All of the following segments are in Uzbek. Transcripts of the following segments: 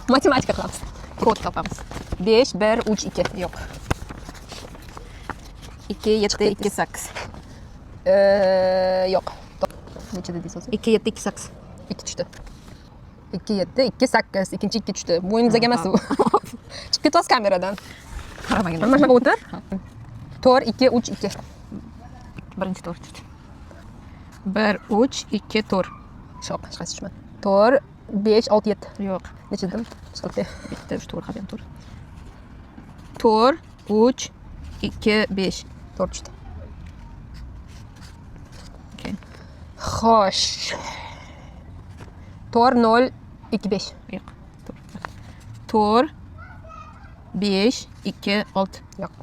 Matematika qilamiz. Kod topamiz. 5, 1, 3, 2. Yo'q. 2, 7, 2, 8. Yo'q. Necha dedingiz o'zi? 2, 7, 2, 8. 2 tushdi. 2, 7, 2, 8. Ikkinchi 2 tushdi. Bo'yinimizga emas u. Chiqib ketyapsiz kameradan. Qaramagan. Mana shunaqa o'tir. 4, 2, 3, 2. Birinchi to'r tushdi. 1, 3, 2, to'r. Shoq, hech qaysi tushmadi. 4, 5, 6, 7. Yo'q. Necha dedim? Chiqibdi. Bitta 3 to'r qolgan to'r. To'r 3, 2, 5. 4 tushdi. Okay. Xo'sh. 4, 0, 2, 5. Yo'q. To'r 5, 2, 6. Yo'q.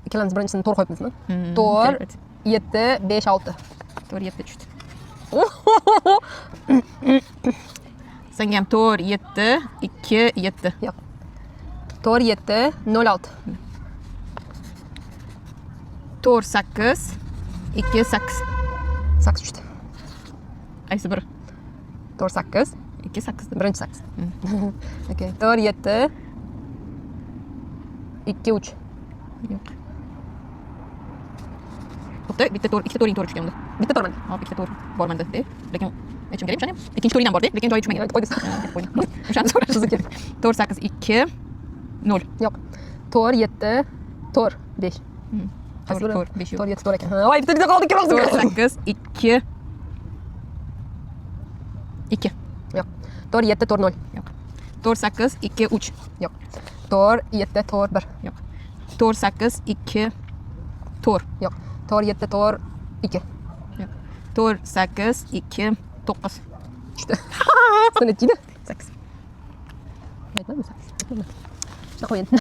Ikkalamiz birinchisini to'g'ri qo'yibmizmi? 4, 7, 5, 6. To'r 7 tushdi. Senga ham to'r 7, 2, 7. Yo'q. 4, 7, 0, 6. To'r 8, 2, 8. 8 tushdi. Qaysi biri? 4, 8. 2, 8. Birinchi 8. Okay. 4, 7, 2, 3. Yo'q. Bitta to'r, ikkita to'ring to'g'ri tushgan unda. Bitta to'g'ri. Hop, ikkita to'r bormadi deb. Lekin aytishim kerak o'shani. Ikkinchi to'ring ham bor-da, lekin joyi tushmagan. Qo'ydingiz. Qo'ydim. O'shani so'rashsiz kerak. To'r 8, 2, 0. Yo'q. 4, 7, 4, 5. To'r 5 yo'q. 4, 7, 4 ekan. Voy, bitta qoldi ikkalamiz. To'r 8, 2, 2. Yo'q. 4, 7, 4, 0. Yo'q. To'r 8, 2, 3. Yo'q. 4, 7, 4, 1. Yo'q. To'r 8, 2, to'r. Yo'q. 4, 7, 4, 2. Yo'q. To'r 8, 2, 9. Tushdi. Sen nechida? 8. Aytmadimi 8? Shunaqa qo'yin.